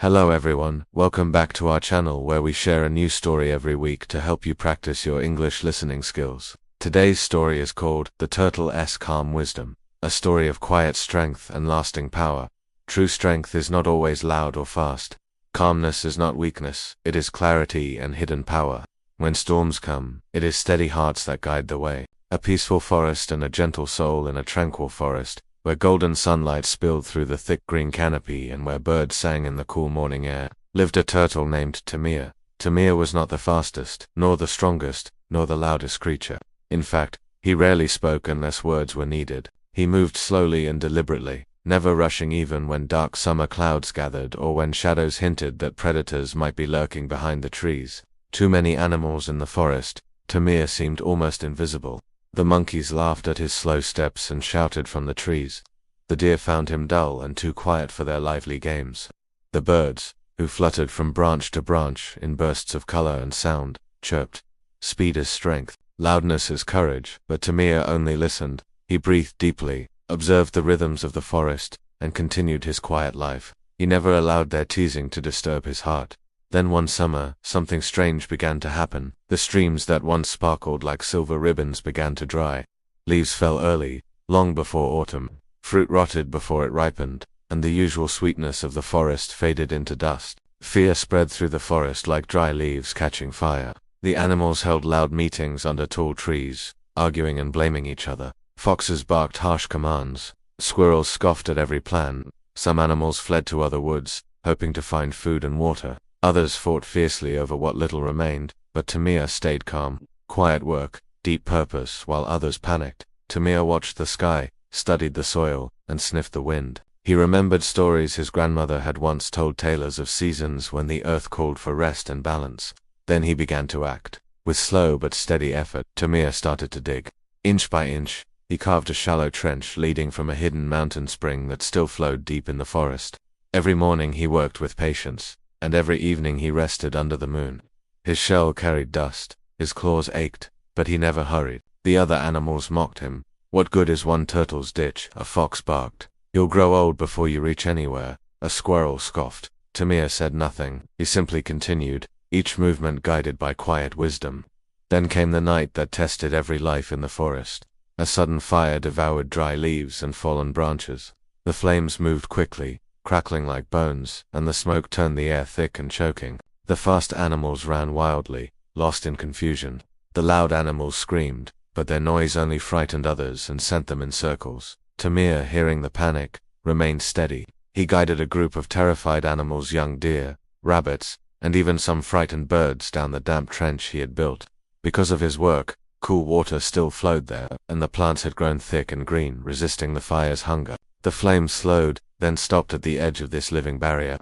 Hello everyone, welcome back to our channel where we share a new story every week to help you practice your English listening skills. Today's story is called The Turtle's Calm Wisdom, a story of quiet strength and lasting power. True strength is not always loud or fast. Calmness is not weakness, it is clarity and hidden power. When storms come, it is steady hearts that guide the way. A peaceful forest and a gentle soul in a tranquil forest, where golden sunlight spilled through the thick green canopy and where birds sang in the cool morning air, lived a turtle named Tamir. Tamir was not the fastest, nor the strongest, nor the loudest creature. In fact, he rarely spoke unless words were needed. He moved slowly and deliberately, never rushing even when dark summer clouds gathered or when shadows hinted that predators might be lurking behind the trees. Too many animals in the forest, Tamir seemed almost invisible. The monkeys laughed at his slow steps and shouted from the trees. The deer found him dull and too quiet for their lively games. The birds, who fluttered from branch to branch in bursts of color and sound, chirped. Speed is strength, loudness is courage, but Tamir only listened. He breathed deeply, observed the rhythms of the forest, and continued his quiet life. He never allowed their teasing to disturb his heart. Then one summer, something strange began to happen. The streams that once sparkled like silver ribbons began to dry. Leaves fell early, long before autumn. Fruit rotted before it ripened, and the usual sweetness of the forest faded into dust. Fear spread through the forest like dry leaves catching fire. The animals held loud meetings under tall trees, arguing and blaming each other. Foxes barked harsh commands. Squirrels scoffed at every plan. Some animals fled to other woods, hoping to find food and water. Others fought fiercely over what little remained, but Tamir stayed calm. Quiet work, deep purpose, while others panicked. Tamir watched the sky, studied the soil, and sniffed the wind. He remembered stories his grandmother had once told, tales of seasons when the earth called for rest and balance. Then he began to act. With slow but steady effort, Tamir started to dig. Inch by inch, he carved a shallow trench leading from a hidden mountain spring that still flowed deep in the forest. Every morning he worked with patience, and every evening he rested under the moon. His shell carried dust, his claws ached, but he never hurried. The other animals mocked him. What good is one turtle's ditch? A fox barked. You'll grow old before you reach anywhere. A squirrel scoffed. Tamir said nothing. He simply continued, each movement guided by quiet wisdom. Then came the night that tested every life in the forest. A sudden fire devoured dry leaves and fallen branches. The flames moved quickly, crackling like bones, and the smoke turned the air thick and choking. The fast animals ran wildly, lost in confusion. The loud animals screamed, but their noise only frightened others and sent them in circles. Tamir, hearing the panic, remained steady. He guided a group of terrified animals, young deer, rabbits, and even some frightened birds, down the damp trench he had built. Because of his work, cool water still flowed there, and the plants had grown thick and green, resisting the fire's hunger. The flames slowed, then stopped at the edge of this living barrier.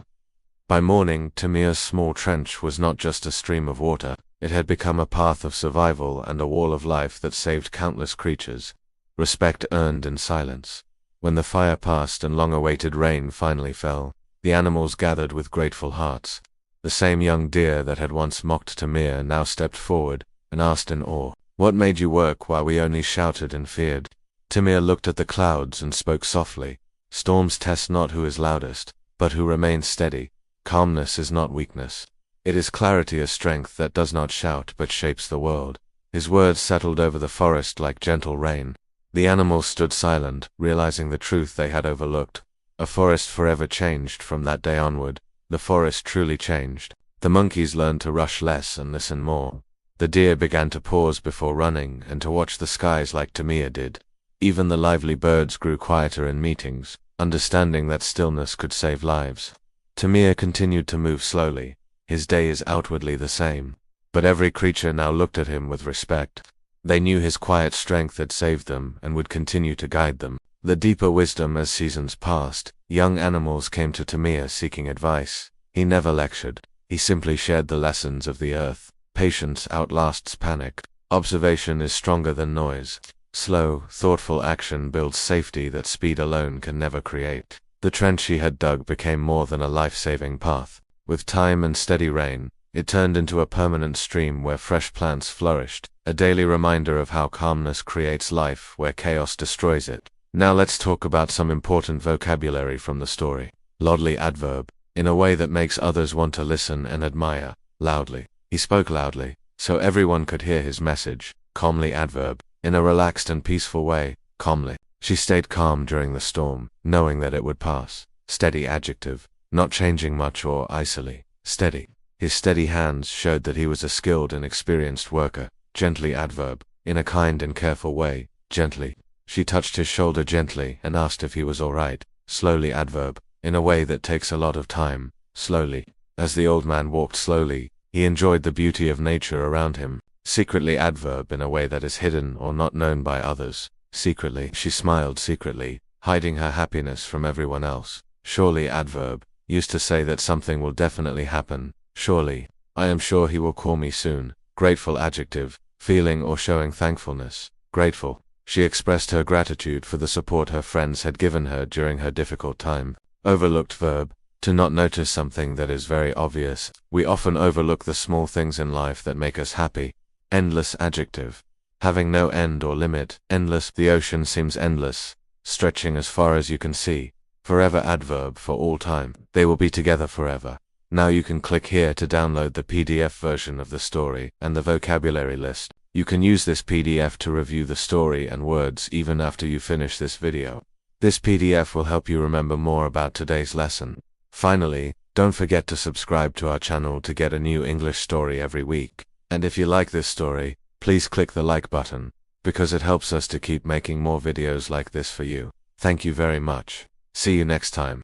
By morning, Tamir's small trench was not just a stream of water. It had become a path of survival and a wall of life that saved countless creatures. Respect earned in silence. When the fire passed and long-awaited rain finally fell, the animals gathered with grateful hearts. The same young deer that had once mocked Tamir now stepped forward and asked in awe, "What made you work while we only shouted and feared?" Tamir looked at the clouds and spoke softly. Storms test not who is loudest, but who remains steady. Calmness is not weakness. It is clarity, a strength that does not shout but shapes the world. His words settled over the forest like gentle rain. The animals stood silent, realizing the truth they had overlooked. A forest forever changed from that day onward. The forest truly changed. The monkeys learned to rush less and listen more. The deer began to pause before running and to watch the skies like Tamir did. Even the lively birds grew quieter in meetings, understanding that stillness could save lives. Tamir continued to move slowly. His day is outwardly the same, but every creature now looked at him with respect. They knew his quiet strength had saved them and would continue to guide them. The deeper wisdom. As seasons passed, young animals came to Tamir seeking advice. He never lectured. He simply shared the lessons of the earth. Patience outlasts panic. Observation is stronger than noise. Slow, thoughtful action builds safety that speed alone can never create. The trench he had dug became more than a life-saving path. With time and steady rain, it turned into a permanent stream where fresh plants flourished, a daily reminder of how calmness creates life where chaos destroys it. Now let's talk about some important vocabulary from the story. Lordly adverb. in a way that makes others want to listen and admire, loudly. He spoke loudly, so everyone could hear his message. Calmly adverb, in a relaxed and peaceful way, calmly. She stayed calm during the storm, knowing that it would pass. Steady adjective, not changing much or icily. Steady. His steady hands showed that he was a skilled and experienced worker. Gently adverb, in a kind and careful way, gently. She touched his shoulder gently and asked if he was all right. Slowly adverb, in a way that takes a lot of time, slowly. As the old man walked slowly, he enjoyed the beauty of nature around him. Secretly adverb, in a way that is hidden or not known by others. Secretly. She smiled secretly, hiding her happiness from everyone else. Surely adverb, used to say that something will definitely happen. Surely. I am sure he will call me soon. Grateful adjective, feeling or showing thankfulness. Grateful. She expressed her gratitude for the support her friends had given her during her difficult time. Overlooked verb, to not notice something that is very obvious. We often overlook the small things in life that make us happy. Endless adjective, having no end or limit. Endless. The ocean seems endless, stretching as far as you can see. Forever adverb, for all time. They will be together forever. Now you can click here to download the PDF version of the story and the vocabulary list. You can use this PDF to review the story and words even after you finish this video. This PDF will help you remember more about today's lesson. Finally, don't forget to subscribe to our channel to get a new English story every week. And if you like this story, please click the like button, because it helps us to keep making more videos like this for you. Thank you very much. See you next time.